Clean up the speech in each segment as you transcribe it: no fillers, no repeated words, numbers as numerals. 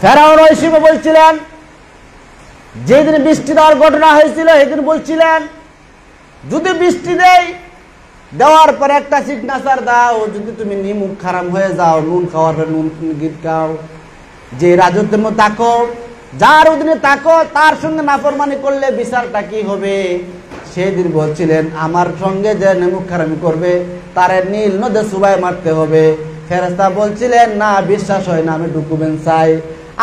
ফেরাউন ওই সময় বলছিলেন, যেদিন বৃষ্টি দেওয়ার ঘটনা হয়েছিল সেদিন বলছিলেন, যদি বৃষ্টি দেওয়ার পরে একটা সিগনেচার দাও, যদি তুমি নিমুখ খারাপ হয়ে যাও, নুন খাওয়ার পরে নুন গীত খাও, যে রাজত্বের মধ্যে থাকো, যার অধীনে থাকো, তার সঙ্গে নাফরমানি করলে বিচারটা কি হবে? সেদিন বলছিলেন, আমার সঙ্গে যে নিমুখ খারামি করবে তারে নীল নদে চুবাই মারতে হবে। ফেরেশতা বলছিলেন, না, বিশ্বাস হয় না, আমি ডকুমেন্ট চাই।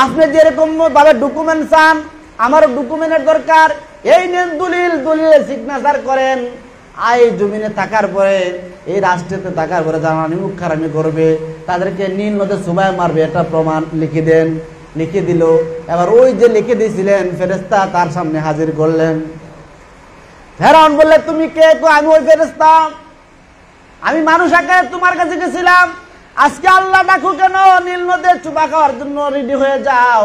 আপনি যেরকম ভাবে ডকুমেন্ট চান, আমারও ডকুমেন্টের দরকার। এই নেন দলিলে সিগনেচার করেন। এই জমিনে থাকার পরে, এই রাষ্ট্রেতে থাকার পরে যারা নিমুখ খারামি করবে তাদেরকে নীল নদে চুবাই মারবে, এটা প্রমাণ লিখে দেন। লিখে দিল। এবার ওই যে লিখে দিয়েছিলেন ফেরেশতা তার সামনে হাজির করলেন। ফেরাউন বললে, তুমি কে? আমি ওই ফেরেশতা, আমি মানুষ আকারে তোমার কাছে গেছিলাম। আজকে আল্লাহ ডাকো কেন? নীল নদে চুবা খাওয়ার জন্য রেডি হয়ে যাও।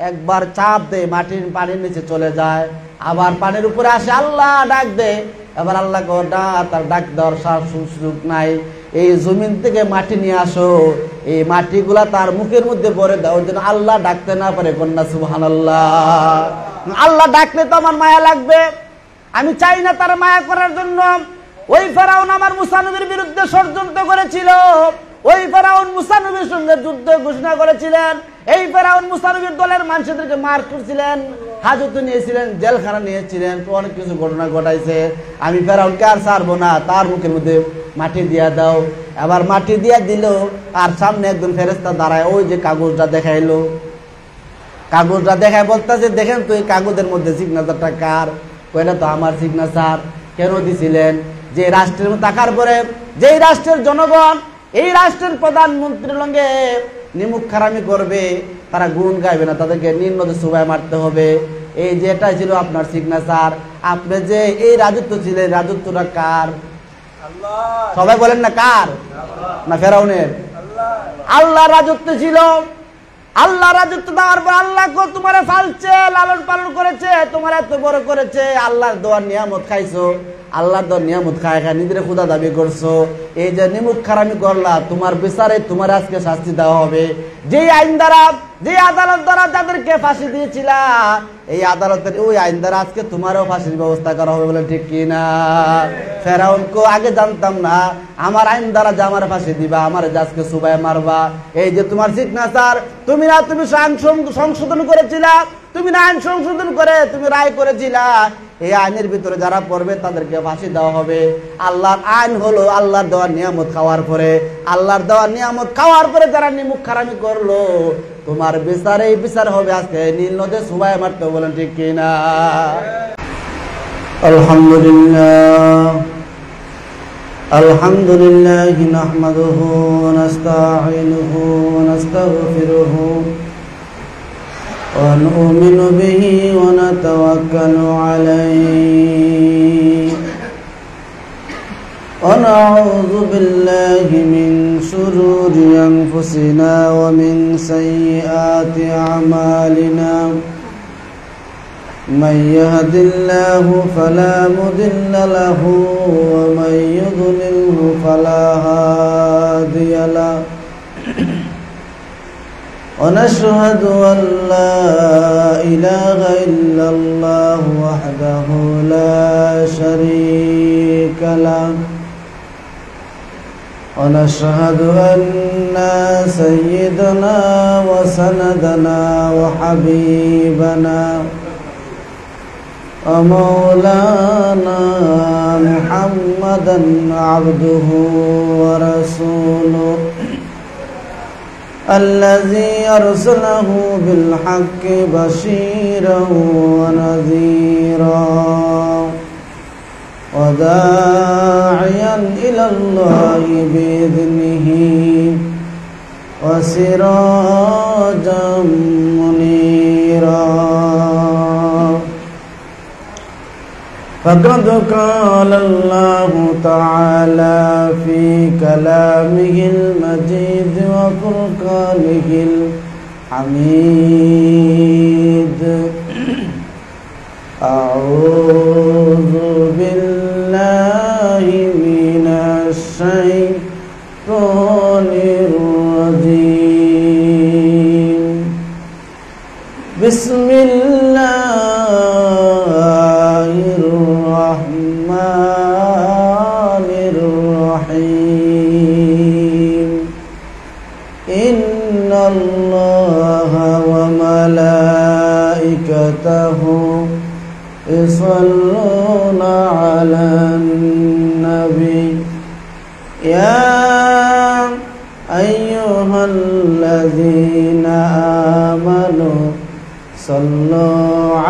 একবার চাপ দে, মাটির পানির নিচে চলে যায়, আবার পানির উপরে আসে, আল্লাহ ডাক দে। এবার আল্লাহ তার ডাক দেওয়ার সুযোগ নাই। এই জমিন থেকে মাটি নিয়ে আসো, এই মাটিগুলা তার মুখের মধ্যে ভরে দাও, যেন আল্লাহ ডাকতে না পারে। কন্যা সুবহানাল্লাহ। আল্লাহ ডাকলে তো আমার মায়া লাগবে, আমি চাই না তার মায়া করার জন্য। ওই ফেরাউন আমার মুসা নবীর বিরুদ্ধে ষড়যন্ত্র করেছিল। ওই ফেরাউন মুসা নবীর সঙ্গে যুদ্ধ ঘোষণা করেছিলেন। এই ফেরাউন মুসা নবীর দলের মানুষদেরকে মার করছিলেন, হাজতে নিয়েছিলেন, জেলখানা নিয়েছিলেন, অনেক কিছু ঘটনা ঘটাইছে। আমি ফেরাউনকে আর ছাড়বো না, তার মুখের মধ্যে মাটি দিয়া দাও। আবার মাটি দিয়া দিল, আর সামনে একজন ফেরেশতা দাঁড়ায়, ওই যে কাগজটা দেখাইলো, কাগজটা দেখায় বলতেছে, দেখেন তো এই কাগজের মধ্যে সিগনেচারটা কার? কইলা, তো আমার সিগনেচার। কেন দিছিলেন? যে রাষ্ট্রের মধ্যে থাকার পরে, যেই রাষ্ট্রের জনগণ এই রাষ্ট্রের প্রধানমন্ত্রীর সঙ্গে নিমুখ খারামি করবে, তারা গুণ গাইবে না, তাদেরকে নীল নদে চুবাই মারতে হবে। এই যে এটা ছিল আপনার সিগনেচার। আপনি যে এই রাজত্ব ছিলেন, রাজত্বটা কার? সবাই বলেন না, কার? না ফেরাউনের? আল্লাহ রাজত্ব ছিল। আল্লাহ রাজত্ব দেওয়ার পর আল্লাহ তোমার ফালছে, লালন পালন করেছে, তোমার এত বড় করেছে, আল্লাহর দেওয়ার নিয়ামত খাইছো, আল্লাহর দেওয়ার নিয়ামত খায় খায় নিজের খুদা দাবি করছো। এই যে নিমুখ খারামি করলা, তোমার বিচারে তোমার আজকে শাস্তি দেওয়া হবে। যেই আইন দ্বারা, যে আদালত দ্বারা যাদেরকে ফাঁসি দিয়েছিলা, এই আদালতের ওই আইন দ্বারা আজকে তোমারও ফাঁসির ব্যবস্থা করা হবে। বলে ঠিক কিনা? ফেরাউনকে আগে জানতাম না, আমার আইন দ্বারা যে আমার ফাঁসি দিবা, আমার আজকে সুবাই মারবা। এই যে তোমার সিগনেচার, তুমি আইন সংশোধন করেছিলা, তুমি না আইন সংশোধন করে তুমি রায় করেছিলা, এই আইনের ভিতরে যারা পড়বে তাদেরকে ফাঁসি দেওয়া হবে। আল্লাহর আইন হলো আল্লাহর দেওয়ার নিয়ামত খাওয়ার পরে, আল্লাহর দেওয়ার নিয়ামত খাওয়ার পরে যারা নিমুখ খারামি করলো, তোমার বিচারে এই বিচার হবে আজকে নীল নদে চুবাই মারতে। বলেন ঠিক কিনা? আলহামদুলিল্লাহ, আলহামদুলিল্লাহ নাহমাদুহু ওয়া নাস্তাঈনুহু ওয়া নাস্তাগফিরুহু ওয়া নু'মিনু বিহি ওয়া নাতাওয়াক্কালু আলাইহি ওয়া নাউযু বিল্লাহি মিন শুরুরি আনফুসিনা ওয়া মিন সাইয়্যাতি আ'মালিনা। من يهد الله فلا مضل له ومن يضلله فلا هادي له ونشهد أن لا إله إلا الله وحده لا شريك له ونشهد أن سيدنا وسندنا وحبيبنا ومولانا محمدا عبده ورسوله الذي أرسله بالحق بشيرا ونذيرا وداعيا إلى الله بإذنه وسراجا منيرا. فقد قال الله تعالى في كلامه المجيد وفرقانه الحميد: أعوذ بالله من الشيطان الرجيم. বিসমিল্লাহির রহমানির রহিম ইন্নাল্লাহা ওয়া মালাইকাতাহু ইসাল্লুনা আলান নবী ইয়া আইয়ুহাল্লাযীনা আমানু সাল্লু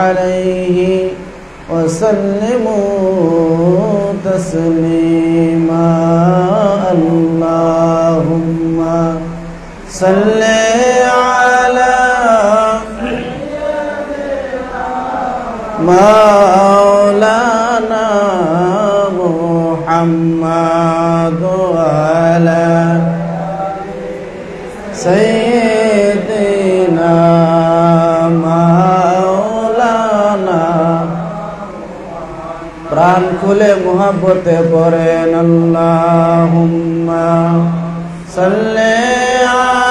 আলাইহি ওয়া সাল্লিমু তাসলিমা আল্লাহুম্মা সাল্লি আলা মাওলানা মুহাম্মাদ ওয়া আলা সাইয়্যিদিনা মাওলানা প্রাণ খুলে মুহাব্বতে পড়েন আল্লাহুম্মা সাল্লি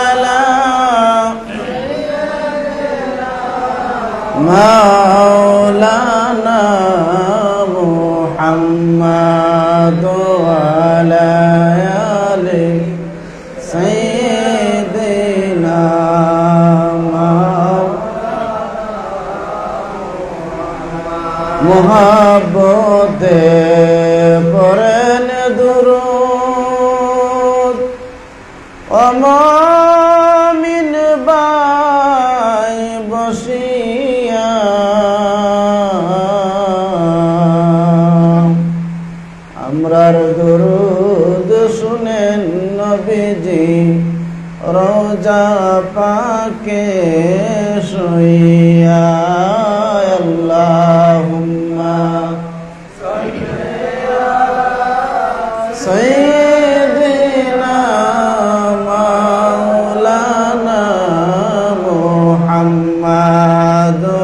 আলা মাওলানা মুহাম্মাদ ওয়া আলা আলি সাইয়্যিদিনা মুহাব্বতে পড়েন দুরূদ ও মুমিন বাই বসিয়া আমরার দুরূদ শুনেন নবীজি রোজা পাকে শুইয়া আল্লাহুম্মা সাইয়্যিদিনা মাওলানা মুহাম্মাদ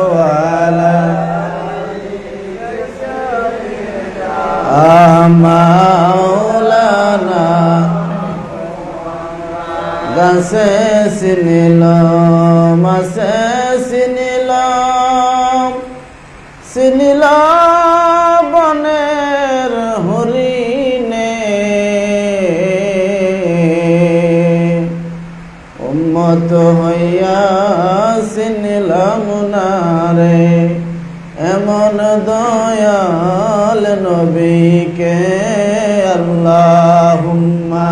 ওয়া আলা মাওলানা গাছে চিনিলাম মাছে চিনিলাম চিনিলাম বনের হরিণে উম্মত হইয়া চিনিলাম না রে এমন দয়াল নবীকে আল্লাহুম্মা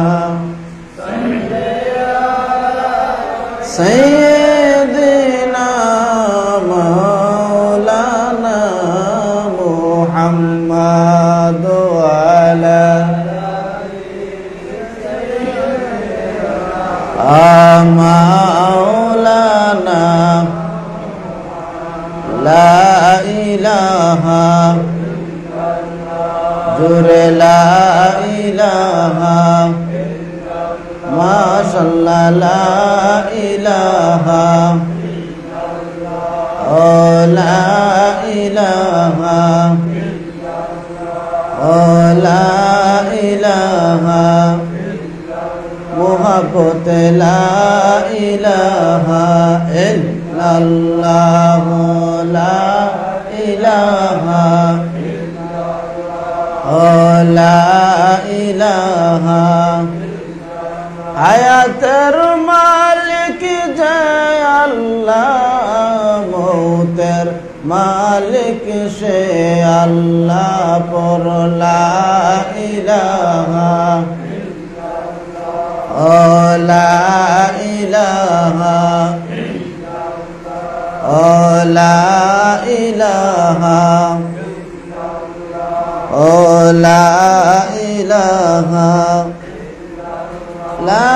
সাইয়্যিদিনা মাওলানা মুহাম্মাদ ওয়া আলা মাওলানা লা ইলাহা জুরে লা ইলাহা মাশাআল্লাহ লা ইলাহা ও লা ইলাহা ও লা ইলাহা মুহাব্বত লা ইলাহা ইল্লাল্লাহ লা ইলাহা ও লা ইলাহা হায়াতের মালিক জয় আল্লাহ মৌতের মালিক সে আল্লাহ পর লা ইলাহা ও লা ইলাহা ও লা ইলাহা ও লা ইলাহা লা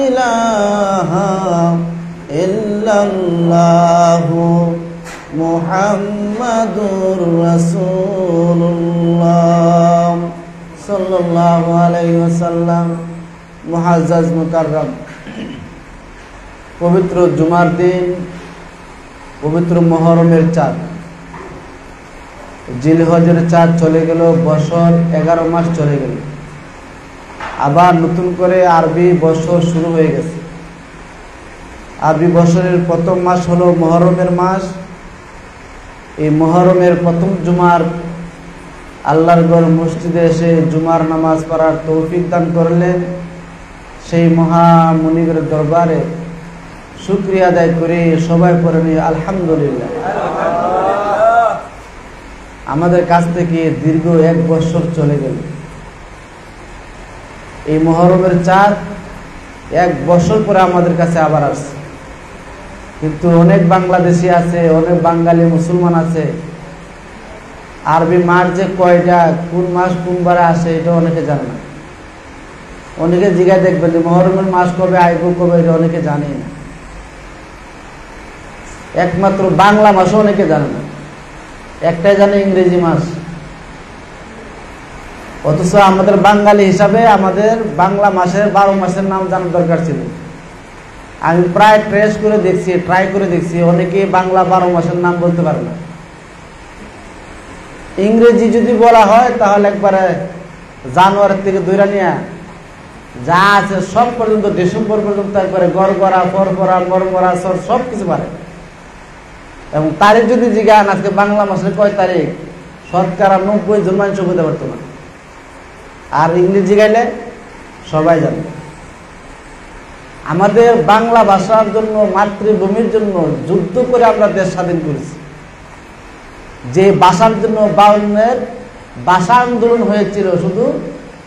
ইলাহা ইল্লাল্লাহু মুহাম্মাদুর রাসূলুল্লাহ সাল্লাল্লাহু আলাইহি ওয়াসাল্লাম। মুআজ্জাজ মুকাররম, পবিত্র জুমার দিন, পবিত্র মুহররমের চাঁদ, জিলহজের চাঁদ চলে গেল, বছর 11 মাস চলে গেল, আবার নতুন করে আরবি বছর শুরু হয়ে গেছে। আরবি বছরের প্রথম মাস হলো মুহররমের মাস। এই মুহররমের প্রথম জুমার আল্লাহর ঘর মসজিদে এসে জুমার নামাজ পড়ার তৌফিক দান করলেন। সেই মহামুনিবের দরবারে শুকরিয়া আদায় করে সবাই পড়ে নিয়ে আলহামদুলিল্লাহ। আমাদের কাছ থেকে দীর্ঘ 1 বছর চলে গেল। এই মুহররমের চাঁদ 1 বছর পরে আমাদের কাছে আবার আসছে। কিন্তু অনেক বাংলাদেশি আছে, অনেক বাঙালি মুসলমান আছে, আরবি মাস যে কয়টা, কোন মাস কোন বারে আসে এটা অনেকে জানে না। অনেকে জিজ্ঞাসা দেখবেন যে মুহররমের মাস কবে আইব, কবে, এটা অনেকে জানে না। একমাত্র বাংলা মাসও অনেকে জানে না, একটাই জানে ইংরেজি মাস। অথচ আমাদের বাঙালি হিসাবে আমাদের বাংলা মাসের 12 মাসের নাম জানার দরকার ছিল। আমি প্রায় ট্রাই করে দেখছি, অনেকে বাংলা 12 মাসের নাম বলতে পারে না। ইংরেজি যদি বলা হয় তাহলে একবারে জানুয়ারি থেকে ধরে নিয়ে যা আছে সব পর্যন্ত, ডিসেম্বর পর্যন্ত একবারে গড়গড়া, পরপরা, মরমরা, সব কিছু পারে। এবং তারিখ যদি জিজ্ঞান আজকে বাংলা মাসের কয় তারিখ, শতকরা 90 জন মানুষ বলতে পারতো না। আর ইংরেজি গাইলে সবাই জানে। আমাদের বাংলা ভাষার জন্য, মাতৃভূমির জন্য যুদ্ধ করে আমরা দেশ স্বাধীন করেছি। যে ভাষার জন্য 52-এর ভাষা আন্দোলন হয়েছিল, শুধু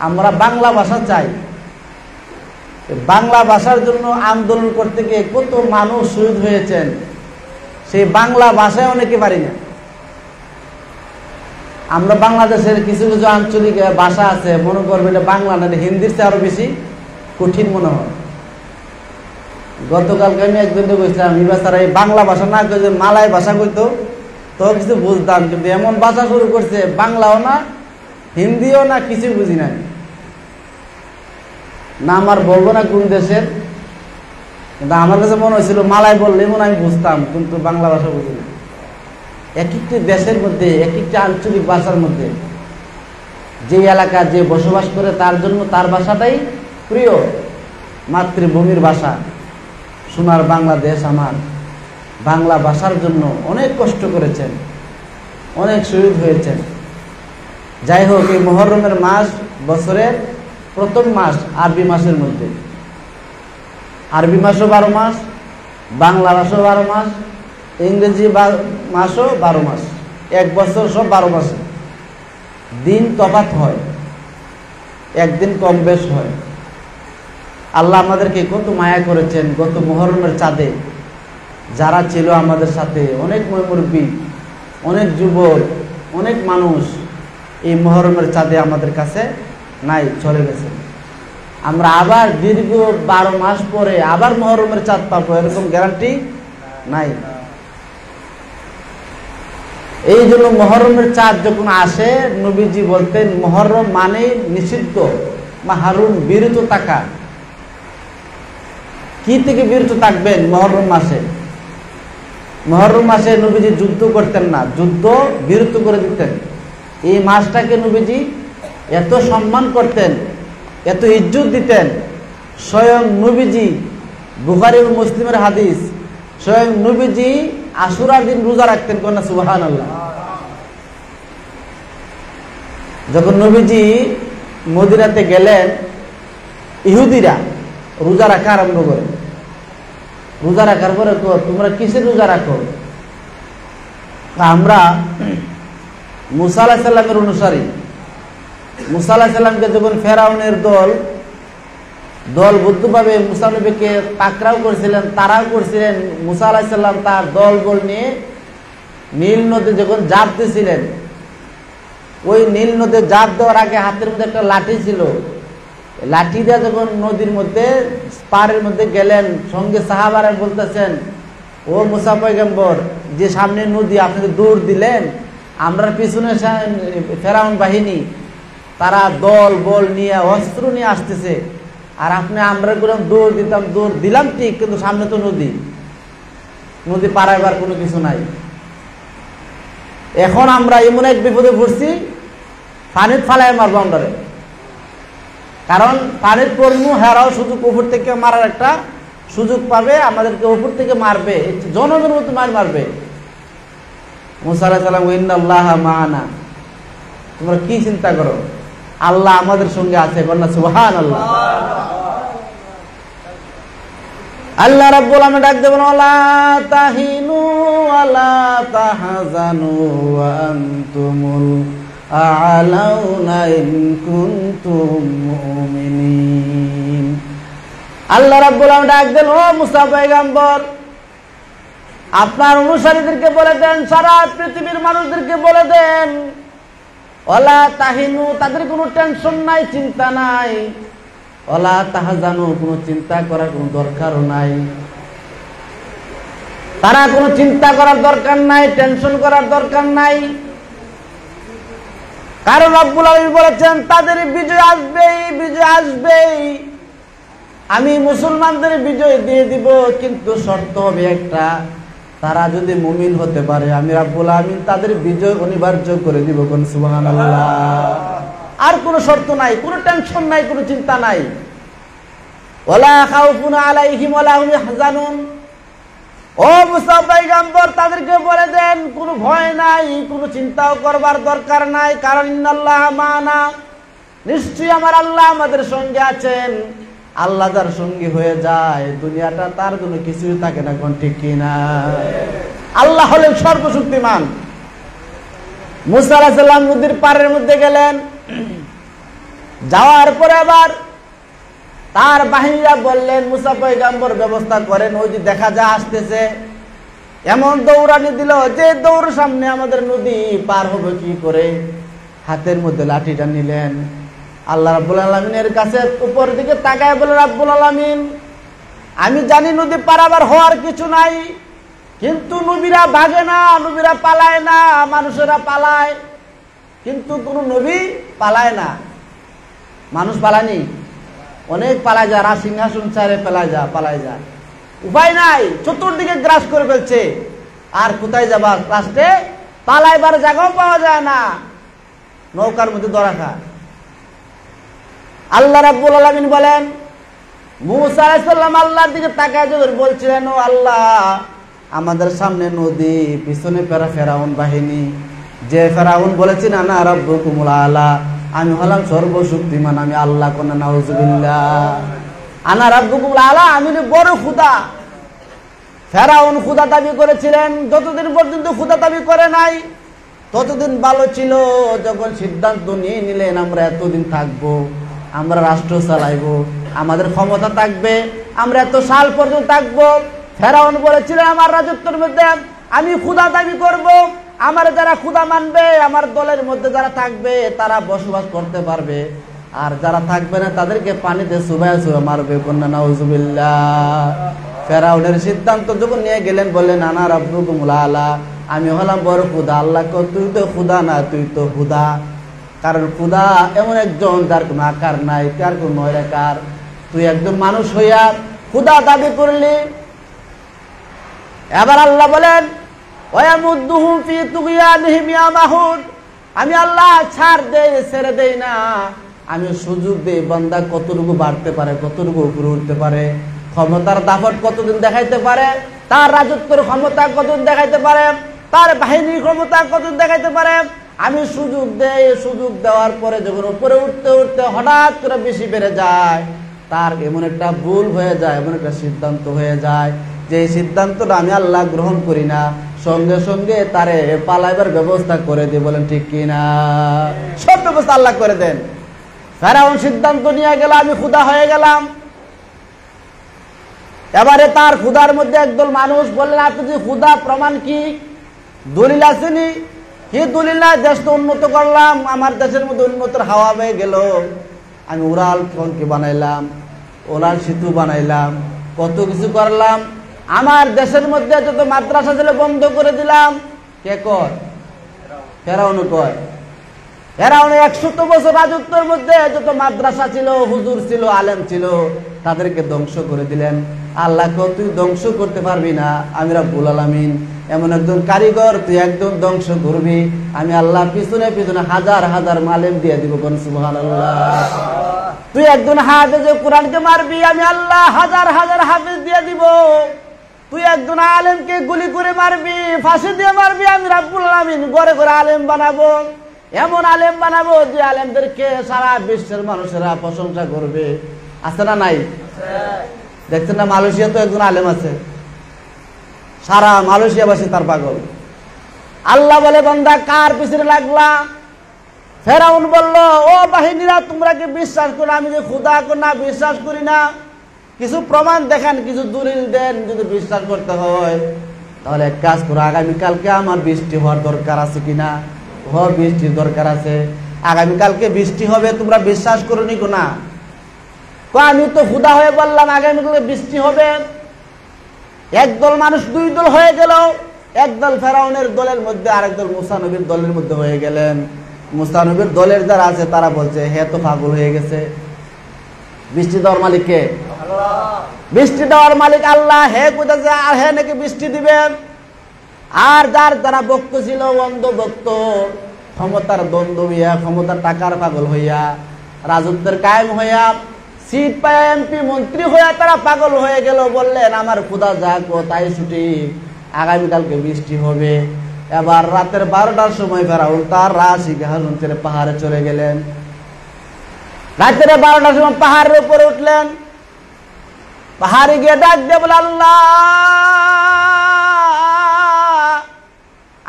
আমরা বাংলা ভাষা চাই। বাংলা ভাষার জন্য আন্দোলন করতে গিয়ে কত মানুষ শহীদ হয়েছেন, সেই বাংলা ভাষায় অনেকে পারি না। আমরা বাংলাদেশের কিছু কিছু আঞ্চলিক ভাষা আছে, মনে করবেন এটা বাংলা না, হিন্দির চেয়ে আরো বেশি কঠিন মনে হয়। গতকালকে আমি একজনকে বলছিলাম, তারা এই বাংলা ভাষা না কই যে মালয় ভাষা কইতো, তো কিছু বুঝতাম। কিন্তু এমন ভাষা শুরু করছে, বাংলাও না, হিন্দিও না, কিছু বুঝি নাই। না আমার বলবো না কোন দেশের, কিন্তু আমার কাছে মনে হয়েছিল মালয় বললে মনে আমি বুঝতাম, কিন্তু বাংলা ভাষা বুঝি না। এক একটি দেশের মধ্যে, এক একটি আঞ্চলিক ভাষার মধ্যে যে এলাকা যে বসবাস করে তার জন্য তার ভাষাটাই প্রিয়, মাতৃভূমির ভাষা। সোনার বাংলাদেশ আমার বাংলা ভাষার জন্য অনেক কষ্ট করেছেন, অনেক শহীদ হয়েছেন। যাই হোক, এই মুহররমের মাস বছরের প্রথম মাস আরবি মাসের মধ্যে। আরবি মাসও 12 মাস, বাংলা মাসও 12 মাস, ইংরেজি মাসও 12 মাস। 1 বছর সব 12 মাসে। দিন তফাৎ হয়, একদিন কম বেশ হয়। আল্লাহ আমাদেরকে কত মায়া করেছেন। গত মুহররমের চাঁদে যারা ছিল আমাদের সাথে, অনেক মুরব্বী, অনেক যুবক, অনেক মানুষ এই মুহররমের চাঁদে আমাদের কাছে নাই, চলে গেছে। আমরা আবার দীর্ঘ 12 মাস পরে আবার মুহররমের চাঁদ পাবো এরকম গ্যারান্টি নাই। এই জন্য মুহররমের চাঁদ যখন আসে, নবীজি বলতেন মুহররম মানে নিষিদ্ধ, মাহরুম, বিরত থাকা। কি থেকে বিরত থাকবেন মুহররম মাসে? মুহররম মাসে নবীজি যুদ্ধ করতেন না, যুদ্ধ বিরত করে দিতেন। এই মাসটাকে নবীজি এত সম্মান করতেন, এত ইজ্জত দিতেন। স্বয়ং নবীজি, বুখারী ও মুসলিমের হাদিস, স্বয়ং নবীজি আশুরার দিন রোজা রাখতেন। কন্যা সুবহানাল্লাহ। যখন নবীজি মদিনাতে গেলেন, ইহুদিরা রোজা রাখা আরম্ভ করে। রোজা রাখার পরে তোমরা কিসের রোজা রাখো? আমরা মুসা আলাইহিস সালামের অনুসারী। মুসা আলাইহিস সালামকে যখন ফেরাউনের দল বুদ্ধভাবে মুসা নবীকে পাকড়াও করেছিলেন, তারাও করছিলেন, মুসা আলাইহিস সালাম তার দলবল নিয়ে নীল নদী যখন জাপ দিয়েছিলেন, ওই নীল নদী জাপ দেওয়ার আগে হাতের মধ্যে একটা লাঠি ছিল। লাঠি দিয়ে যখন নদীর মধ্যে পাড়ের মধ্যে গেলেন, সঙ্গে সাহাবারা বলতেছেন, ও মুসা পয়গম্বর, যে সামনে নদী আপনি দৌড় দিলেন, আমরা পিছনে ফেরাউন বাহিনী তারা দল বল নিয়ে অস্ত্র নিয়ে আসতেছে, আর আপনি আমরা দৌড় দিলাম ঠিক, কিন্তু সামনে তো নদী পারাইবার কোনো কিছু নাই। এখন আমরা এমন এক বিপদে পড়ছি, পানির ফালায় মারবো আমরারে। কারণ পানির কর্ম হেরাও শুধু পুকুর থেকে মারার একটা সুযোগ পাবে আমাদেরকে উপর থেকে মারবে, জনগণের মতো মারবে। মুসা আলাইহিস সালাম ইন্নাল্লাহা মা'ানা, তোমরা কি চিন্তা করো, আল্লাহ আমাদের সঙ্গে আছে, বলনা সুবহানাল্লাহ। আল্লাহ রাব্বুল আলামিন ডাক দেবেন ওয়ালা তাহিনু ওয়ালা তাহজানু ওয়া আনতুমুল আ'লাউনা ইন কুনতুম মুমিনিন। আল্লাহ রাব্বুল আলামিন ডাক দেন, ও মুসা পয়গম্বর, আপনার অনুসারীদেরকে বলে দেন, সারা পৃথিবীর মানুষদেরকে বলে দেন, ওয়ালা তাহিনু, তাদের কোনো টেনশন নাই, চিন্তা নাই, ওয়ালা তাহজানু, কোনো চিন্তা করার কোনো দরকারও নাই, তারা কোনো চিন্তা করার দরকার নাই, টেনশন করার দরকার নাই। কারণ রব্বুল আলামিন বলেছেন তাদের বিজয় আসবেই, বিজয় আসবেই, আমি মুসলমানদের বিজয় দিয়ে দিব, কিন্তু শর্ত হবে একটা, তারা যদি মুমিন হতে পারে আমি রব্বুল আলামিন তাদের বিজয় অনিবার্য করে দিব। কোন সুবহানাল্লাহ। আর কোনো শর্ত নাই, কোনো টেনশন নাই, কোনো চিন্তা নাই। ওয়ালা খাউফুন আলাইহিম ওয়ালা হুম ইয়াহজানুন, ও মুসা পয়গম্বর তাদেরকে বলে দেন কোনো ভয় নাই, কোনো চিন্তাও করবার দরকার নাই, কারণ ইন্নাল্লাহা মা'ানা, নিশ্চয়ই আমার আল্লাহ আমাদের সঙ্গে আছেন। আল্লাহ যার সঙ্গী হয়ে যায় দুনিয়াটা তার জন্য কিছুই থাকে না। কোন ঠিক কিনা? আল্লাহ হলেন সর্বশক্তিমান। মুসা আলাইহিস সালাম নদীর পাড়ের মধ্যে গেলেন, যাওয়ার পরে আবার তার বাহিনীরা বললেন মুসা পয়গম্বর ব্যবস্থা করেন, ওই যে দেখা যায় আসতেছে, এমন দৌড়ানি দিল যে দৌড় সামনে আমাদের নদী পার হবে কি করে। হাতের মধ্যে লাঠিটা নিলেন, আল্লাহ রাব্বুল আলামিনের কাছে উপর দিকে তাকায় বলে, রাব্বুল আলামিন আমি জানি নদী পারাবার হওয়ার কিছু নাই, কিন্তু নবীরা ভাগে না, নবীরা পালায় না, মানুষেরা পালায়, কিন্তু কোন নবী পালায় না। মানুষ পালায়নি, অনেক পালায় যায়, সিংহাসন ছাড়ে পালায় যায়, উপায় নাই, চতুর্দিকে গ্রাস করে ফেলছে, আর কোথায় যাবা, লাস্টে পালাইবার জায়গাও পাওয়া যায় না, নৌকার মধ্যে ধরা খা। আল্লাহ রাব্বুল আলামিন বলেন, মুসা আলাইহিস সালাম আল্লাহর দিকে তাকায় যখন বলছিলেন, ও আল্লাহ আমাদের সামনে নদী, পিছনে ফেরাউন বাহিনী, যে ফেরাউন বলেছেন আনা রাব্বুকুমুল আলা, আমি হলাম সর্বশক্তিমান, আমি আল্লাহ। কোন নাউজুবিল্লাহ। আনা রাব্বুকুমুল আলা, আমি বড় খোদা। ফেরাউন খোদা দাবি করেছিলেন, যতদিন পর্যন্ত খোদা দাবি করে নাই ততদিন ভালো ছিল। যখন সিদ্ধান্ত নিয়ে নিলেন আমরা এতদিন থাকবো, আমরা রাষ্ট্র চালাইবো, আমাদের ক্ষমতা থাকবে, আমরা এত সাল পর্যন্ত থাকবো, ফেরাউন বলেছিলেন আমার রাজত্বের মধ্যে আমি খোদা দাবি করব, আমার যারা খোদা মানবে, আমার দলের মধ্যে যারা থাকবে তারা বসবাস করতে পারবে, আর যারা থাকবে না তাদেরকে পানিতে চুবাইয়া চুবাইয়া মারবে। কন্যা নাউজুবিল্লাহ। ফেরাউনের সিদ্ধান্ত যখন নিয়ে গেলেন, বললেন আনা রাব্বুকুমুল আলা, আমি হলাম বড় খোদা। আল্লাহ কো তুই তো খোদা না, তুই তো খোদা। কারণ খোদা এমন একজন যার কোনো আকার নাই, তার কোনো নয় আকার, তুই একদম মানুষ হইয়া খোদা দাবি করলি। এবার আল্লাহ বলেন, ওয়ায়ামুদ্দুহুম ফি তুগয়ানিহিম ইয়ামাহুন, আমি আল্লাহ ছাড় দেই, ছেড়ে দেই না, আমি সুযোগ দেই বান্দা কতটুকু বাড়তে পারে, কতটুকু উপরে উঠতে পারে, ক্ষমতার দাপট কতদিন দেখাইতে পারে, তার রাজত্বের ক্ষমতা কতদিন দেখাইতে পারে, তার বাহিনীর ক্ষমতা কতদিন দেখাইতে পারে, আমি সুযোগ দেই। সুযোগ দেওয়ার পরে যখন উপরে উঠতে উঠতে হঠাৎ করে বেশি বেড়ে যায়, তার এমন একটা ভুল হয়ে যায়, এমন একটা সিদ্ধান্ত হয়ে যায় যে সিদ্ধান্তটা আমি আল্লাহ গ্রহণ করি না, সঙ্গে সঙ্গে তারে পালাইবার ব্যবস্থা করে দিয়ে। বলেন ঠিক কিনা? সব ব্যবস্থা আল্লাহ করে দেন। ফেরাউন সিদ্ধান্ত নিয়ে গেল, আমি খোদা হয়ে গেলাম। এবারে তার খোদার মধ্যে একদল মানুষ বললেন, আপনি যে খোদা, প্রমাণ কি, দলিল আসেনি? কি দলিল না? দেশ তো উন্নত করলাম, আমার দেশের মধ্যে উন্নতির হাওয়া হয়ে গেল, আমি উড়াল টঙ্কি বানাইলাম, ওলার সেতু বানাইলাম, কত কিছু করলাম, আমার দেশের মধ্যে যত মাদ্রাসা ছিল বন্ধ করে দিলাম। কে কয়? ফেরাউন কয়। ফেরাউন 100 বছর রাজত্বের মধ্যে যত মাদ্রাসা ছিল, হুজুর ছিল, আলেম ছিল, তাদেরকে ধ্বংস করে দিলেন। আল্লাহকে তুই ধ্বংস করতে পারবি না, আমি রাব্বুল আলামিন এমন একজন কারিগর, তুই একদম ধ্বংস করবি, আমি আল্লাহ পিছনে পিছনে হাজার হাজার মালেম দিয়ে দিব। কোন সুবহানাল্লাহ। তুই একজন হাফেজে কোরআনকে মারবি, আমি আল্লাহ হাজার হাজার হাফেজ দিয়ে দিব। তুই একজন আলেমকে গুলি করে মারবি, ফাঁসি দিয়ে মারবি, আমি রাব্বুল আলামিন ঘরে ঘরে আলেম বানাবো। এমন আলেম বানাবো যে আলেমদেরকে সারা বিশ্বের মানুষেরা প্রশংসা করবে। আছে না নাই? দেখছেন না, মালয়েশিয়া তো একজন আলেম আছে, সারা মালয়েশিয়াবাসী তার পাগল। আল্লাহ বলে, বান্দা কার পিছনে লাগলা? ফেরাউন বলল, ও বাহিনীরা, তোমরা কি বিশ্বাস করো আমি যে খোদা না? বিশ্বাস করি না। কিছু প্রমাণ দেখান, কিছু দলিল দেন। যদি বিশ্বাস করতে হয় তাহলে এক কাজ করো, আগামীকালকে আমার বৃষ্টি হওয়ার দরকার আছে কিনা? বৃষ্টির দরকার আছে, আগামীকালকে বৃষ্টি হবে। তোমরা বিশ্বাস করো নি না? আমি তো খোদা হয়ে বললাম আগামীকালকে বৃষ্টি হবে। একদল মানুষ দুই দল হয়ে গেল, একদল ফেরাউনের দলের মধ্যে, আরেক দল মুসা নবীর দলের মধ্যে হয়ে গেলেন। মুসা নবীর দলের যারা আছে তারা বলছে, হে তো পাগল হয়ে গেছে। বৃষ্টি দেওয়ার মালিক কে? বৃষ্টি দেওয়ার মালিক আল্লাহ। হে কোথায় আর হে নাকি বৃষ্টি দিবেন। আর যার যারা ভক্ত ছিল, অন্ধ ভক্ত, ক্ষমতার দ্বন্দ্ব হইয়া, ক্ষমতার টাকার পাগল হইয়া, রাজত্বের কায়েম হইয়া, সিট পায় এমপি মন্ত্রী হইয়া তারা পাগল হয়ে গেল। বললেন আমার খোদা যা কো তাই ছুটি, আগামীকালকে বৃষ্টি হবে। এবার রাতের 12টার সময় ফেরাউন তার রাজসিংহাসন ছেড়ে পাহাড়ে চলে গেলেন। রাতের 12টার সময় পাহাড়ের উপরে উঠলেন। পাহাড়ে গিয়ে ডাক দিয়ে বলে, আল্লাহ,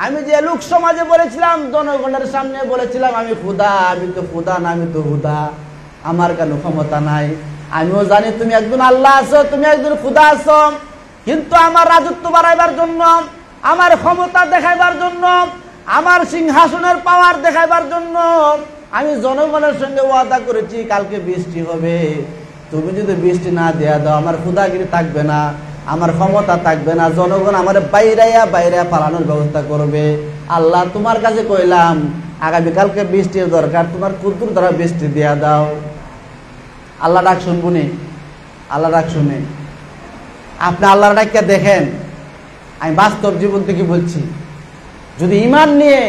আমি যে লোক সমাজে বলেছিলাম, জনগণের সামনে বলেছিলাম আমি খোদা, আমি তো খোদা না, আমি তো হুদা, আমার কেন ক্ষমতা নাই? আমিও জানি তুমি একজন আল্লাহ আছো, তুমি একজন খোদা আছো, কিন্তু আমার রাজত্ব বাড়াইবার জন্য, আমার ক্ষমতা দেখাইবার জন্য, আমার সিংহাসনের পাওয়ার দেখাইবার জন্য আমি জনগণের সঙ্গে ওয়াদা করেছি কালকে বৃষ্টি হবে। তুমি যদি বৃষ্টি না দেয়া দাও, আমার খোদাগিরি থাকবে না, আমার ক্ষমতা থাকবে না, জনগণ আমার বাইরাইয়া পালানোর ব্যবস্থা করবে। আল্লাহ, তোমার কাছে কইলাম আগামীকালকে বৃষ্টির দরকার, তোমার কুদ্দুর দ্বারা বৃষ্টি দেয়া দাও। আল্লাহ ডাক শুনবুনি? আল্লাহ ডাক শুনে আপনি আল্লাহর ডাককে দেখেন। আমি বাস্তব জীবন থেকে বলছি, যদি ঈমান নিয়ে,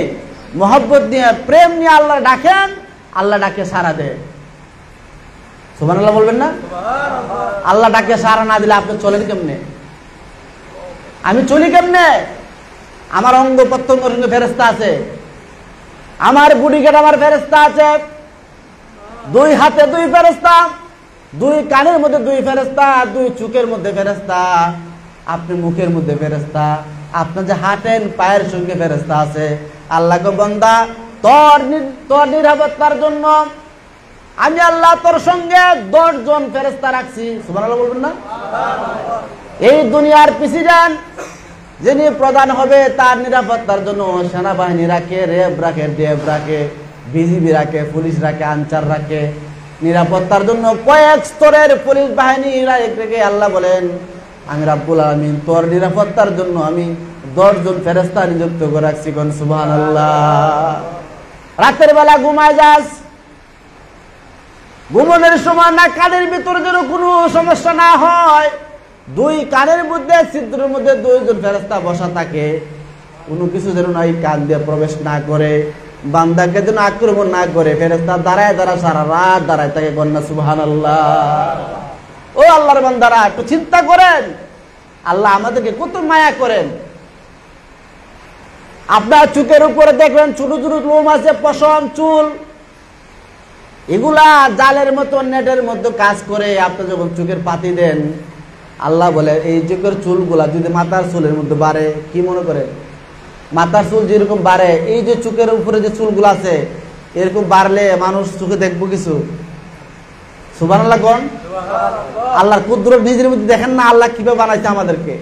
মহব্বত নিয়ে, প্রেম নিয়ে আল্লাহ ডাকেন, আল্লাহ ডাকে সাড়া দেয়। সুবহানাল্লাহ বলবেন না? আল্লাহ ডাকে সাড়া না দিলে আপনি চলেন কেমনে? আমি চলি কেমনে? আমার অঙ্গ প্রত্যঙ্গ সঙ্গে ফেরেশতা আছে, আমার বুড়িঘাট আমার ফেরেশতা আছে, দুই হাতে দুই ফেরেশতা, দুই কানের মধ্যে দুই ফেরেশতা, দুই চোখের মধ্যে ফেরেশতা, আপনি মুখের মধ্যে ফেরেশতা, আপনার যে হাঁটেন পায়ের সঙ্গে ফেরেশতা আছে। আল্লাহ গো বান্দা, তোর নিরাপত্তার জন্য আমি আল্লাহ তোর সঙ্গে 10 জন ফেরেশতা রাখছি। সুবহানাল্লাহ বলবেন না? এই দুনিয়ার প্রেসিডেন্ট যিনি প্রধান হবে, তার নিরাপত্তার জন্য সেনাবাহিনী রাখে, র্যাব রাখে, ডেব রাখে, বিজিবি রাখে, পুলিশ রাখে, আনসার রাখে। নিরাপত্তার জন্য কয়েক স্তরের পুলিশ বাহিনী রেখে আল্লাহ বলেন, আমি রাব্বুল আলামিন তোর নিরাপত্তার জন্য আমি 10 জন ফেরেশতা নিযুক্ত করে রাখছি। কোন সুবহানাল্লাহ। রাতের বেলা ঘুমায় যাস, ঘুমানোর সময় না কানের ভিতরে যেন কোনো সমস্যা না হয়, দুই কানের মধ্যে ছিদ্রের মধ্যে 2 জন ফেরেশতা বসা থাকে, কোনো কিছু যেন না এই কান দিয়ে প্রবেশ না করে, বান্দাকে যেন আক্রমণ না করে। ফেরেশতা দাঁড়ায় সারা রাত দাঁড়ায় থাকে। কন্যা সুবহানাল্লাহ। ও আল্লাহর বান্দারা, একটু চিন্তা করেন, আল্লাহ আমাদেরকে কত মায়া করেন। আপনার চোখের উপরে দেখবেন ছোট ছোট লোম আছে, পশম, চুল, এগুলা জালের মতো নেটের মধ্যে কাজ করে। আপনি যখন চোখের পাতি দেন, আল্লাহ বলে এই চোখের চুলগুলা যদি মাথার চুলের মধ্যে বাড়ে, কি মনে করেন? মাথার চুল যেরকম বাড়ে, এই যে চোখের উপরে যে চুলগুলো আছে, এরকম বাড়লে মানুষ চোখে দেখবো কিছু? সুবহানাল্লাহ কোন? আল্লাহর কুদরত নিজের মধ্যে দেখেন না, আল্লাহ কিভাবে বানাইছে আমাদেরকে।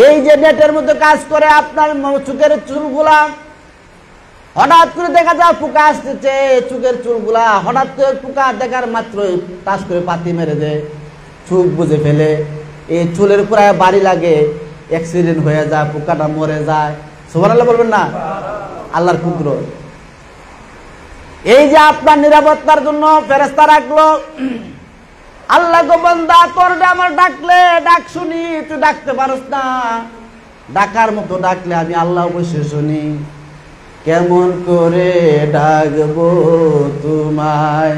এই যে নেটের মধ্যে কাজ করে আপনার চোখের চুলগুলা, হঠাৎ করে দেখা যায় পোকা আসতেছে, চোখের চুলগুলা হঠাৎ করে পোকা দেখার মাত্রই টাচ করে পাতি মেরে দেয়, চোখ বুঝে ফেলে, এই চুলের প্রায় বাড়ি লাগে, অ্যাক্সিডেন্ট হয়ে যায়, পোকাটা মরে যায়। সুবহানাল্লাহ বলবেন না? আল্লাহর কুদরত। এই যে আপনার নিরাপত্তার জন্য ফেরেশতা রাখলো। আল্লাহ গো বান্দা, তোর আমার ডাকলে ডাক শুনি, তুই ডাকতে পারস না, ডাকার মতো ডাকলে আমি আল্লাহ অবশ্যই শুনি। কেমন করে ডাকবো তোমায়,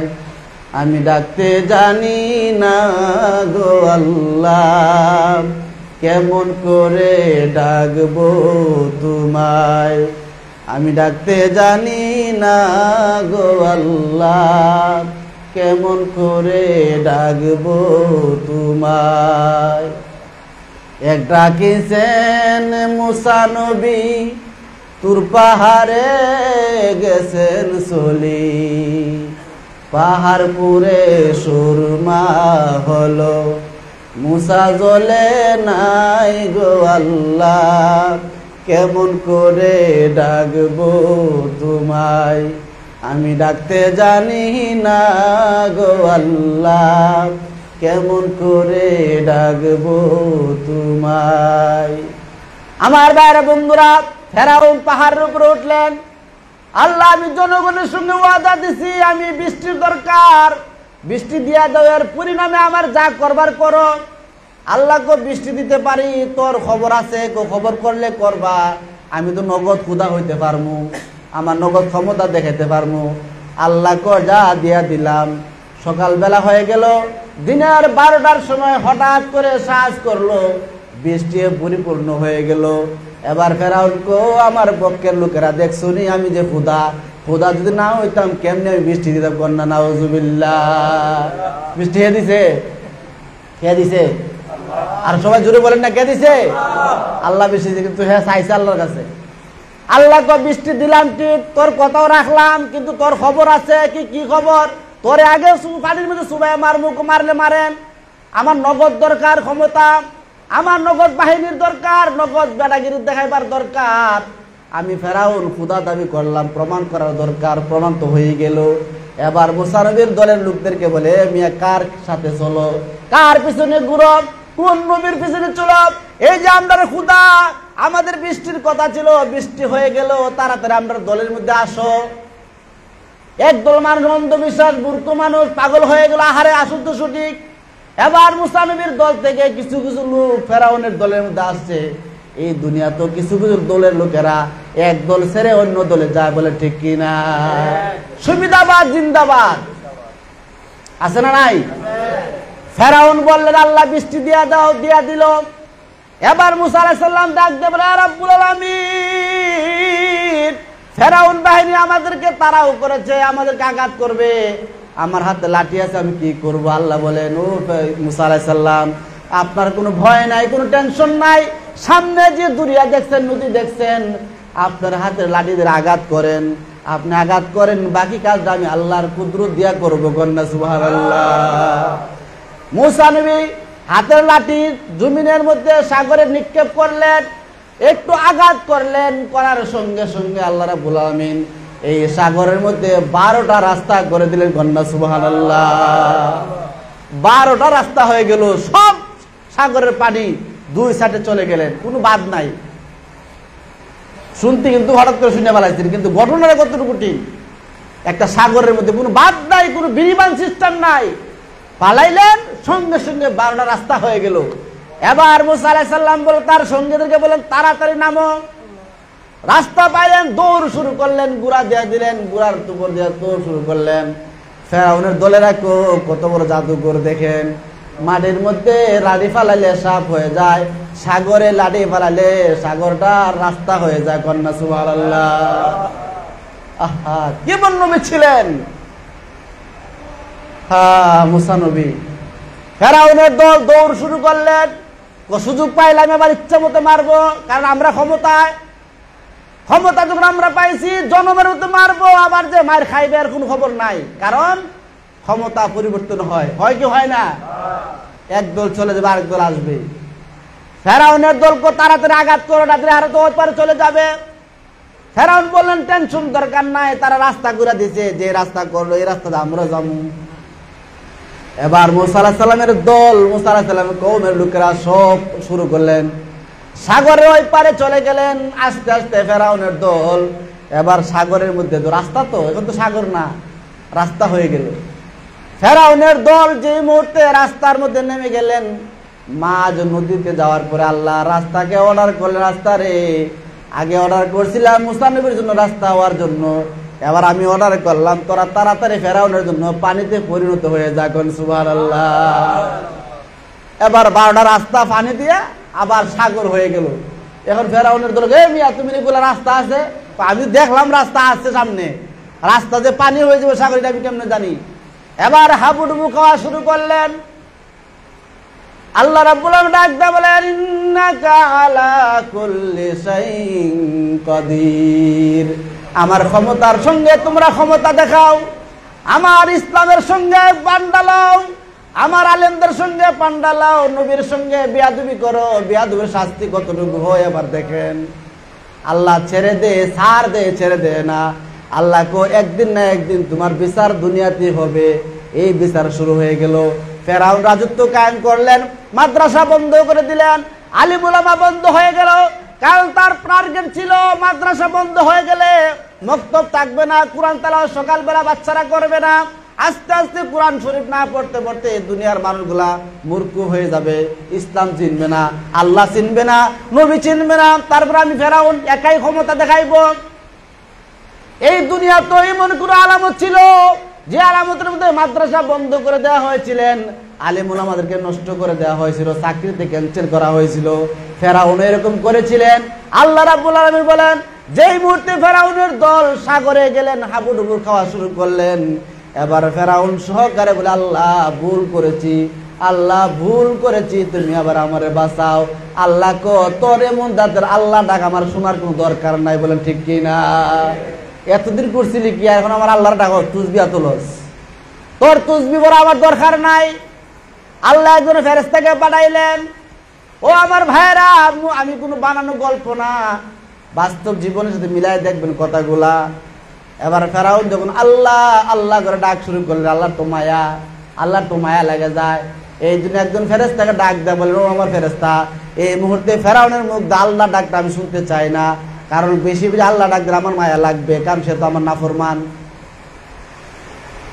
আমি ডাকতে জানি না গো আল্লাহ, কেমন করে ডাকবো তোমায়। আমি ডাকতে জানি না গো আল্লাহ, কেমন করে ডাকবো তোমায়। এক ডাকিছেন মুসা নবী, তুর পাহাড়ে গেছেন চলি, পাহাড় পুরে সুরমা হলো, মুসা জ্বলে নাই গো আল্লাহ, কেমন করে ডাকবো তোমায়। আমি ডাকতে জানি না গো আল্লাহ, কেমন করে ডাকবো তোমায়। আমার বাইরে বন্ধুরা, ফেরাউন পাহাড়ের উপরে উঠলেন। আল্লাহ, আমি জনগণের সঙ্গে ওয়াদা দিছি, আমি বৃষ্টির দরকার, বৃষ্টি দিয়া দাও, এর পরিণামে আমার যা করবার করো। আল্লাহ কো বৃষ্টি দিতে পারি, তোর খবর আছে, খবর করলে করবা। আমি তো নগদ খুদা হইতে পারমু, আমার নগদ ক্ষমতা দেখাতে পারমু। আল্লাহ কো যা দিয়া দিলাম। সকালবেলা হয়ে গেল, দিনের 12টার সময় হঠাৎ করে সাজ করলো, বৃষ্টি পরিপূর্ণ হয়ে গেল। এবার ফেরাউন কো, আমার পক্ষের লোকেরা দেখছনি আমি যে খুদা, খুদা যদি না হইতাম কেমনে আমি বৃষ্টি দিতাম। কন্যা নাউজুবিল্লাহ। বৃষ্টি কে দিছে? কে দিছে? আর সবাই জোরে বলেন না, কে দিছে? আল্লাহ বৃষ্টি দিছে, কিন্তু হ্যাঁ চাইছে আল্লাহর কাছে। আল্লাহ কো বৃষ্টি দিলাম ঠিক, তোর কথাও রাখলাম, কিন্তু তোর খবর আছে কি খবর? তোরে আগে পানির মধ্যে সুবাই মারলে মারেন। আমার নগদ দরকার, ক্ষমতা, আমার নগদ বাহিনীর দরকার, নগদ বেটাগিরি দেখাইবার দরকার। আমি ফেরাউন খুদা দাবি করলাম, প্রমাণ করার দরকার, প্রমাণ তো হয়ে গেল। এবার মুসা নবীর দলের লোকদেরকে বলে, মিয়া কার সাথে চলো, কার পিছনে ঘুরো, কোন নবীর পিছনে চলো? এই যে আমরা খুদা, আমাদের বৃষ্টির কথা ছিল, বৃষ্টি হয়ে গেল, তাড়াতাড়ি আমরা দলের মধ্যে আসো। একদল মানুষ অন্ধবিশ্বাস, মূর্খ মানুষ, পাগল হয়ে গেল, আহারে আসুন তো সঠিক। এবার মুসা নবীর দল থেকে কিছু কিছু লোক ফেরাউনের দলের মধ্যে আসছে। এই দুনিয়া তো কিছু কিছু দলের লোকেরা এক দল ছেড়ে অন্য দলে যায়, বলে ঠিক কিনা? সুবিধাবাদ জিন্দাবাদ আছে না নাই? ফেরাউন বললেন, আল্লাহ বৃষ্টি দিয়া দাও, দিয়া দিল। এবার মুসা আলাইহিস সালাম ডাক দিয়ে বলে, রব্বুল আলামিন, ফেরাউন বাহিনী আমাদেরকে তাড়াও করেছে, আমাদেরকে আঘাত করবে, আমার হাতে লাঠি আছে, আমি কি করব? আল্লাহ বলেন, ও মুসা আলাইহিস সালাম, আপনার কোনো ভয় নাই, কোনো টেনশন নাই, সামনে যে দরিয়া দেখছেন, নদী দেখছেন, আপনার হাতের লাঠি দিয়ে আঘাত করেন, আপনি আঘাত করেন, বাকি কাজটা আমি আল্লাহর কুদরত দিয়া করবো। কন্যা সুবহানাল্লাহ। মুসা নবী হাতের লাঠি জমিনের মধ্যে সাগরে নিক্ষেপ করলেন, একটু আঘাত করলেন, করার সঙ্গে সঙ্গে আল্লাহ রাব্বুল আলামিন এই সাগরের মধ্যে 12টা রাস্তা করে দিলেন। কন্যা সুবহানাল্লাহ। 12টা রাস্তা হয়ে গেল, সব সাগরের পানি দুই সাইডে চলে গেলেন, কোনো বাদ নাই। শুনতে কিন্তু হঠাৎ করে শুনে ফেলাইছেন, কিন্তু ঘটনাটা কতটুকু ঠিক। একটা সাগরের মধ্যে কোনো বাদ নাই, কোনো বিনিময় সিস্টেম নাই, পালাইলেন, সঙ্গে সঙ্গে 12টা রাস্তা হয়ে গেল। এবার মুসা আলাইহিস সালাম বলে তার সঙ্গীদেরকে বলেন, তাড়াতাড়ি নামো। রাস্তা পাইলেন, দৌড় শুরু করলেন, গুড়া দিয়ে দিলেন, গুড়ার উপর দিয়ে দৌড় শুরু করলেন। ফেরাউনের দলেরা কত বড় জাদুঘর দেখেন, মাটির মধ্যে লাঠি ফালাইলে সাপ হয়ে যায়, সাগরে লাঠি ফালাইলে সাগরটা রাস্তা হয়ে যায়। কন্যা সুবহানাল্লাহ। আহা, কেমন নবী ছিলেন মুসা নবী। ফেরাউনের দল দৌড় শুরু করলেন, সুযোগ পাইলাম এবার ইচ্ছা মতো মারবো, কারণ আমরা ক্ষমতা যখন আমরা পাইছি, জনমের মতো মারবো, আবার যে মার খাইবে আর কোনো খবর নাই, কারণ ক্ষমতা পরিবর্তন হয় কি হয় না? এক দল চলে যাবে, আরেক দল আসবে। ফেরাউনের দলকে তাড়াতাড়ি আঘাত করো, তাড়াতাড়ি আরো তো ওই পারে চলে যাবে। ফেরাউন বললেন, টেনশন দরকার নাই, তারা রাস্তা ঘুরে দিছে, যে রাস্তা করলো এই রাস্তাতে আমরা যাবো। এবার মুসা আলাইহিস সালামের দল, মুসা আলাইহিস সালামের কওমের লোকেরা সব শুরু করলেন, সাগরের ওই পারে চলে গেলেন। আস্তে আস্তে ফেরাউনের দল এবার সাগরের মধ্যে, তো রাস্তা তো এখন তো সাগর না, রাস্তা হয়ে গেল। ফেরাউনের দল যে মুহূর্তে রাস্তার মধ্যে নেমে গেলেন, মাঝ নদীতে যাওয়ার পরে আল্লাহ রাস্তাকে অর্ডার করলেন, রাস্তা রে, আগে অর্ডার করছিলাম মুসা নবীর জন্য রাস্তা হওয়ার জন্য, এবার আমি অর্ডার করলাম তোরা তাড়াতাড়ি ফেরাউনের জন্য পানিতে পরিণত হয়ে যা, কোন সুবহানাল্লাহ। এবার 12টা রাস্তা পানি দিয়ে আবার সাগর হয়ে গেল। এখন ফেরাউনের দল, এ মিয়া তুমি এগুলো রাস্তা আছে? আমি দেখলাম রাস্তা আছে সামনে, রাস্তা যে পানি হয়ে যাবে সাগর এটা আমি কেমনে জানি? এবার হাবুডুবু খাওয়া শুরু করলেন। আল্লাহ রাব্বুল আলামিন ডাক দিয়ে বলেন, ইন্নাকা আলা কুল্লি শাইইন কাদির। আমার ক্ষমতার সঙ্গে তোমরা ক্ষমতা দেখাও, আমার ইসলামের সঙ্গে পান্ডা লাও, আমার আলেমদের সঙ্গে পান্ডা লাও, নবীর সঙ্গে বেয়াদবি করো, বেয়াদবের শাস্তি কতটুকু হয় এবার দেখেন। আল্লাহ ছেড়ে দে, ছাড় দে, ছেড়ে দে না। আল্লাহ কো একদিন না একদিন তোমার বিচার দুনিয়াতে হবে। এই বিচার শুরু হয়ে গেল। ফেরাউন রাজত্ব কায়েম করলেন, মাদ্রাসা বন্ধ করে দিলেন, আলিম উলামা বন্ধ হয়ে গেল। কারণ তার টার্গেট ছিল মাদ্রাসা বন্ধ হয়ে গেলে মক্তব থাকবে না, কোরআন তেলাওয়াত সকালবেলা বাচ্চারা করবে না। আস্তে আস্তে কোরআন শরীফ না পড়তে পড়তে দুনিয়ার মানুষগুলা মূর্খ হয়ে যাবে, ইসলাম চিনবে না, আল্লাহ চিনবে না, নবী চিনবে না। তারপর আমি ফেরাউন একাই ক্ষমতা দেখাইব। এই দুনিয়া তো এমন কোন আলামত ছিল যে আলামতের মধ্যে মাদ্রাসা বন্ধ করে দেওয়া হয়েছিলেন, আলেম উলামাদেরকে নষ্ট করে দেওয়া হয়েছিল, চাকরিতে ক্যান্সেল করা হয়েছিল। ফেরাউন এরকম করেছিলেন। আল্লাহ রাব্বুল আলামিন বলেন, যেই মুহূর্তে ফেরাউনের দল সাগরে গেলেন, হাবুডুবু খাওয়া শুরু করলেন। এবার ফেরাউন সহকারে বলে, আল্লাহ ভুল করেছি, আল্লাহ ভুল করেছি, তুমি আবার আমারে বাঁচাও। আল্লাহ কো তোর এমন দাদের আল্লাহ ডাক আমার শোনার কোনো দরকার নাই, বলেন ঠিক কি না? এতদিন করছিলি কি, এখন আমার আল্লাহর ডাকো, তুসবিহ তোলস, তোর তুসবিহ বড় আমার দরকার নাই। আল্লাহ একজন ফেরেশতাকে পাঠাইলেন। ও আমার ভাইরা, আমি কোনো বানানো গল্প না, বাস্তব জীবনের সাথে মিলাই দেখবেন কথাগুলা। এবার ফেরাউন যখন আল্লাহ আল্লাহ করে ডাক শুরু করলেন, আল্লাহ তো মায়া লেগে যায়। এই জন্য একজন ফেরেশতাকে ডাক দেয়, বলেন, ও আমার ফেরেশতা, এই মুহূর্তে ফেরাউনের মুখ দিয়ে আল্লাহ ডাকটা আমি শুনতে চাই না, কারণ বেশি বেশি আল্লাহ ডাক দিলে আমার মায়া লাগবে, কারণ সে তো আমার নাফরমান।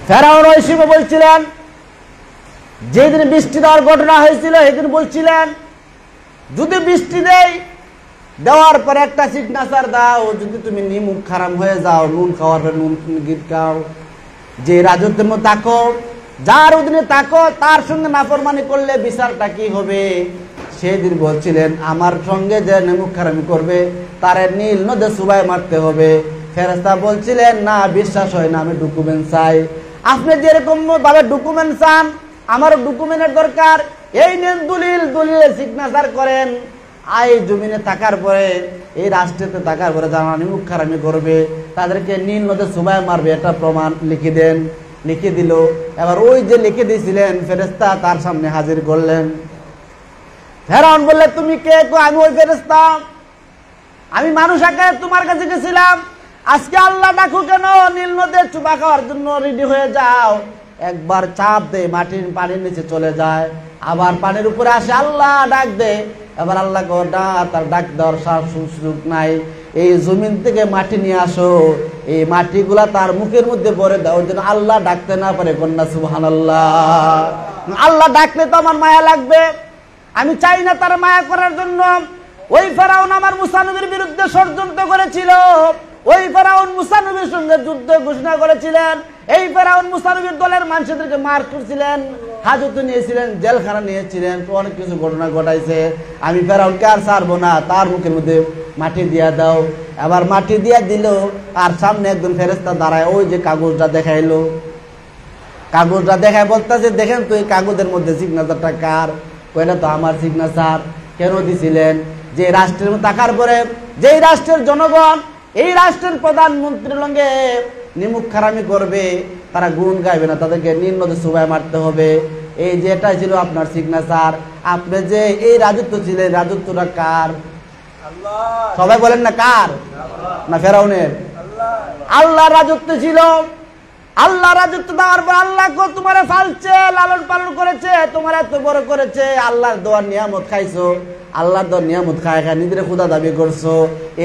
ফেরাউন ওই সময় বলছিলেন, যেদিন বৃষ্টি দেওয়ার ঘটনা হয়েছিল সেদিন বলছিলেন, যদি বৃষ্টি দেওয়ার পরে একটা সিগনেচার দাও, যদি তুমি নিমুখ খারাপ হয়ে যাও, নুন খাওয়ার পরে নুন গীত খাও, যে রাজত্বের মধ্যে থাকো, যার অধীনে থাকো, তার সঙ্গে নাফরমানি করলে বিচারটা কি হবে? সেদিন বলছিলেন, আমার সঙ্গে যে নিমুখ খারামি করবে তারে নীল নদে চুবাই মারতে হবে। ফেরেশতা বলছিলেন, না, বিশ্বাস হয় না, আমি ডকুমেন্ট চাই। আপনি যেরকম ভাবে ডকুমেন্ট চান, আমারও ডকুমেন্টের দরকার। এই নেন দলিল, দলিলে সিগনেচার করেন। এই জমিনে থাকার পরে, এই রাষ্ট্রেতে থাকার পরে যারা নিমুখ খারামি করবে তাদেরকে নীল নদে চুবাই মারবে, এটা প্রমাণ লিখে দেন। লিখে দিল। এবার ওই যে লিখে দিয়েছিলেন ফেরেশতা তার সামনে হাজির করলেন। ফেরাউন বললে, তুমি কে? আমি ওই ফেরেশতা, আমি মানুষ আকারে তোমার কাছে গেছিলাম। আজকে আল্লাহ ডাকো কেন? নীল নদে চুবা খাওয়ার জন্য রেডি হয়ে যাও। একবার চাপ দে, মাটির পানির নিচে চলে যায়, আবার পানির উপরে আসে, আল্লাহ ডাক দে। এবার আল্লাহ তার ডাক দেওয়ার সুযোগ নাই। এই জমিন থেকে মাটি নিয়ে আসো, এই মাটিগুলা তার মুখের মধ্যে ভরে দাও, যেন আল্লাহ ডাকতে না পারে। কন্যা সুবহানাল্লাহ। আল্লাহ ডাকলে তো আমার মায়া লাগবে, আমি চাই না তার মায়া করার জন্য। ওই ফেরাউন আমার মুসা নবীর বিরুদ্ধে ষড়যন্ত্র করেছিল, ওই ফেরাউন মুসা নবীর সঙ্গে যুদ্ধ ঘোষণা করেছিলেন। এই ফেরাউন মুসা নবীর দলের মানুষদেরকে মার করছিলেন, হাজতে নিয়েছিলেন, জেলখানা নিয়েছিলেন, অনেক কিছু ঘটনা ঘটাইছে। আমি ফেরাউনকে আর ছাড়বো না, তার মুখের মধ্যে মাটি দিয়া দাও। আবার মাটি দিয়া দিল, আর সামনে একজন ফেরেশতা দাঁড়ায়, ওই যে কাগজটা দেখাইলো, কাগজটা দেখায় বলতেছে, দেখেন তো এই কাগজের মধ্যে সিগনেচারটা কার? কইলে তো আমার সিগনেচার। কেন দিছিলেন? যে রাষ্ট্রের থাকার পরে যেই রাষ্ট্রের জনগণ এই রাষ্ট্রের প্রধানমন্ত্রীর সঙ্গে নিমুখ খারামি করবে, তারা গুণ গাইবে না, তাদেরকে নীল নদে চুবাই মারতে হবে। এই যে এটা ছিল আপনার সিগনেচার। আপনি যে এই রাজত্ব ছিলেন, রাজত্বটা কার? সবাই বলেন না কার? না ফেরাউনের? আল্লাহ রাজত্ব ছিল। আল্লাহ রাজত্ব দেওয়ার পর আল্লাহ তোমার ফালছে, লালন পালন করেছে, তোমার এত বড় করেছে, আল্লাহর দেওয়ার নিয়ামত খাইছো, আল্লাহর দেওয়ার নিয়ামত খায় খায় নিজের খুদা দাবি করছো।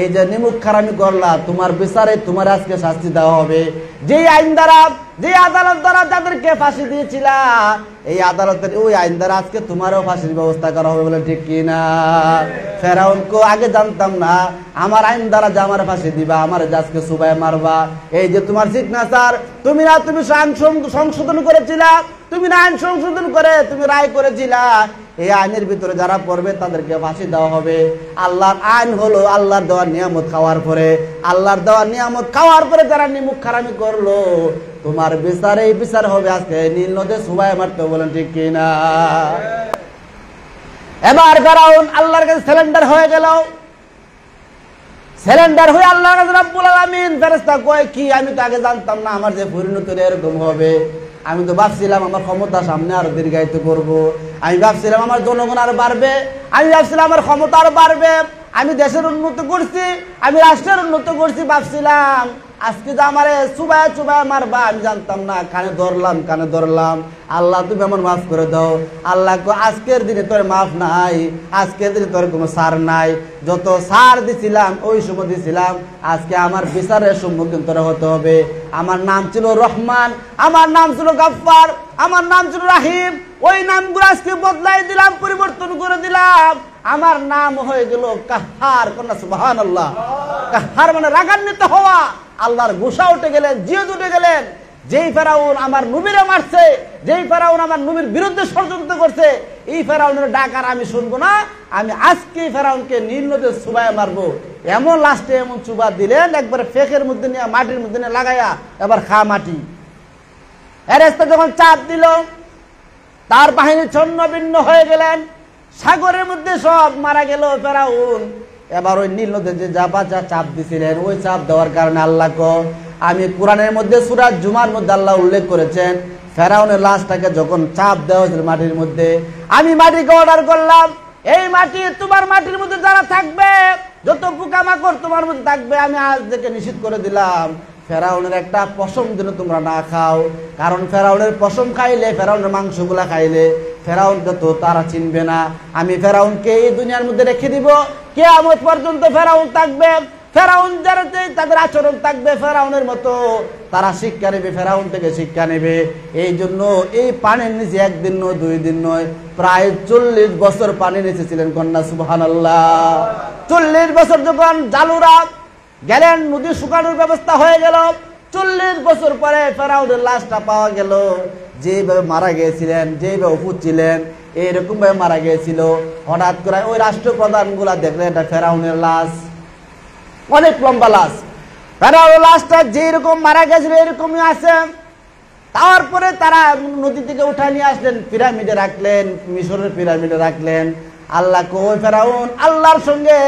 এই যে নিমুখ খারামি করলা, তোমার বিচারে তোমার আজকে শাস্তি দেওয়া হবে। যেই আইন দ্বারা, যে আদালত দ্বারা যাদেরকে ফাঁসি দিয়েছিলা, এই আদালতের ওই আইন দ্বারা আজকে তোমারও ফাঁসির ব্যবস্থা করা হবে বলে ঠিক কিনা? ফেরাউনকে আগে জানতাম না, আমার আইন দ্বারা যে আমার ফাঁসি দিবা, আমার আজকে সুবাই মারবা। এই যে তোমার সিগনেচার, তুমি সংশোধন করেছিলা, তুমি না আইন সংশোধন করে তুমি রায় করেছিলা, এই আইনের ভিতরে যারা পড়বে তাদেরকে ফাঁসি দেওয়া হবে। আল্লাহর আইন হলো আল্লাহর দেওয়া নিয়ামত খাওয়ার পরে, আল্লাহর দেওয়া নিয়ামত খাওয়ার পরে যারা নিমুখ খারামি করলো, তোমার বিচার এই বিচার হবে আজকে নীল নদে সুবাই মারতে, বলেন ঠিক কিনা? এবার ফেরাউন আল্লাহর কাছে সিলিন্ডার হয়ে গেল। সিলিন্ডার হয়ে আল্লাহর কাছে রব্বুল আলামিন ফেরেশতা কয় কি, আমি তো আগে জানতাম না আমার যে পরিণতি এরকম হবে। আমি তো ভাবছিলাম আমার ক্ষমতা সামনে আরো দীর্ঘায়িত করব, আমি ভাবছিলাম আমার জনগণ আরো বাড়বে, আমি ভাবছিলাম আমার ক্ষমতা আরো বাড়বে, আমি দেশের উন্নত করছি, আমি রাষ্ট্রের উন্নত করছি ভাবছিলাম। আজকে যে আমার চুবায় চুবায় মারবা, আমি জানতাম না, কানে ধরলাম। আল্লাহ তুমি আমার মাফ করে দাও। আল্লাহ আজকের দিনে তোর মাফ নাই, আজকের দিনে তোর কোনো সার নাই। যত সার দিছিলাম ওই সময় দিছিলাম, আজকে আমার বিচারের সম্মুখীন তোরা হতে হবে। আমার নাম ছিল রহমান, আমার নাম ছিল গফফার, আমার নাম ছিল রাহিম, ওই নামগুলো আজকে বদলাই দিলাম, পরিবর্তন করে দিলাম। আমার নাম হয়ে গেল কাহার। কন্যা সুবহানাল্লাহ। কাহার মানে রাগান্বিত হওয়া। আল্লাহর গুসা উঠে গেলেন, জিয়দ উঠে গেলেন। যেই ফেরাউন আমার নবীরে মারছে, যেই ফেরাউন আমার নবীর বিরুদ্ধে ষড়যন্ত্র করছে, এই ফেরাউনের ডাক আর আমি শুনবো না। আমি আজকে ফেরাউনকে নীল নদে চুবাইয়া মারবো। এমন লাস্টে এমন চুবা দিলেন, একবারে ফেকের মধ্যে নিয়ে মাটির মধ্যে নিয়ে লাগাইয়া এবার খা মাটি। ফেরেশতা যখন চাপ দিল, তার বাহিনী ছন্ন ভিন্ন হয়ে গেলেন, সাগরের মধ্যে সব মারা গেল ফেরাউন। এবার ওই নীল নদে যে চাপ দিছিলেন, ওই চাপ দেওয়ার কারণে আল্লাহ আমি কোরআনের মধ্যে সূরা জুমার মধ্যে আল্লাহ উল্লেখ করেছেন, ফেরাউনের লাশটাকে যখন চাপ দেওয়া হয়েছিল মাটির মধ্যে, আমি মাটিকে অর্ডার করলাম, এই মাটি তোমার মাটির মধ্যে যারা থাকবে, যত পোকামাকড় তোমার মধ্যে থাকবে, আমি আজ থেকে নিষিদ্ধ করে দিলাম। ফেরাউনের একটা পশম যেন তোমরা না খাও, কারণ ফেরাউনের পশম খাইলে, ফেরাউনের মাংসগুলা খাইলে ফেরাউনকে তো তারা চিনবে না। আমি ফেরাউনকে এই দুনিয়ার মধ্যে রেখে দিব, কিয়ামত পর্যন্ত ফেরাউন থাকবে। ফেরাউন যারা তাদের আচরণ থাকবে ফেরাউনের মতো, তারা শিক্ষা নেবে, ফেরাউন থেকে শিক্ষা নেবে। এই জন্য এই পানির নিচে একদিন নয়, 2 দিন নয়, প্রায় 40 বছর পানি নিচে ছিলেন। কন্যা সুবহানাল্লাহ। 40 বছর যখন জালুরা গেলেন, নদী শুকানোর ব্যবস্থা হয়ে গেল, 40 বছর পরে ফেরাউনের লাশটা পাওয়া গেল। যেভাবে মারা গিয়েছিলেন, যেভাবে উঠছিলেন, এইরকম ভাবে মারা গিয়েছিল। হঠাৎ করে ওই রাষ্ট্রপ্রধান গুলা দেখলেন এটা ফেরাউনের লাশ, অনেক লম্বা লাশ। ফেরাউনের লাশটা যেরকম মারা গেছিল এরকমই আছে। তারপরে তারা নদী থেকে উঠায় নিয়ে আসলেন, পিরামিডে রাখলেন, মিশরের পিরামিডে রাখলেন। আল্লাহ ওই ফেরাউন আল্লাহর সঙ্গে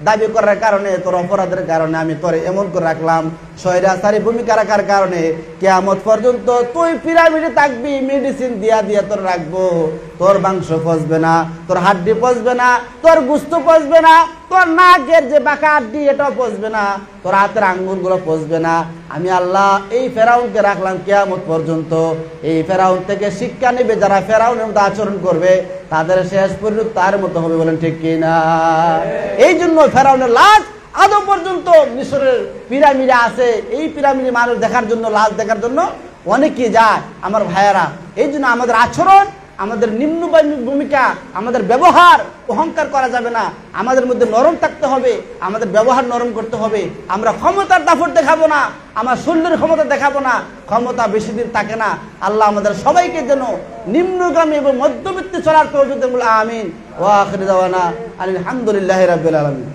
দাবি করার কারণে, তোর অপরাধের কারণে আমি তোর এমন করে রাখলাম, স্বৈরাচারী ভূমিকা রাখার কারণে কিয়ামত পর্যন্ত তুই পিরামিডে থাকবি, মেডিসিন দিয়া দিয়া তোর রাখবো। তোর মাংস পচবে না, তোর হাড্ডি পচবে না, তোর গুস্ত পচবে না, তোর নাকের যে বাঁকা হাড্ডি এটাও পচবে না, তোর হাতের আঙ্গুলগুলো পচবে না। আমি আল্লাহ এই ফেরাউনকে রাখলাম কিয়ামত পর্যন্ত। এই ফেরাউন থেকে শিক্ষা নেবে যারা ফেরাউনের মতো আচরণ করবে, তাদের শেষ পরিণতি তার মতো হবে, বলেন ঠিক কিনা? এই জন্য ফেরাউনের লাশ আদৌ পর্যন্ত মিশরের পিরামিডে আছে। এই পিরামিডে মানুষ দেখার জন্য, লাশ দেখার জন্য অনেকে যায় আমার ভাইয়েরা। এই জন্য আমাদের আচরণ, আমাদের নিম্ন ভূমিকা, আমাদের ব্যবহার অহংকার করা যাবে না। আমাদের মধ্যে নরম থাকতে হবে, আমাদের ব্যবহার নরম করতে হবে। আমরা ক্ষমতার দাপট দেখাবো না, আমার শরীরের ক্ষমতা দেখাবো না। ক্ষমতা বেশি দিন থাকে না। আল্লাহ আমাদের সবাইকে যেন নিম্নগামী এবং মধ্যবিত্ত চলার তৌফিক দান করুন। আমিন। ওয়া আখিরু দাওয়ানা আলহামদুলিল্লাহি রাব্বিল আলামিন।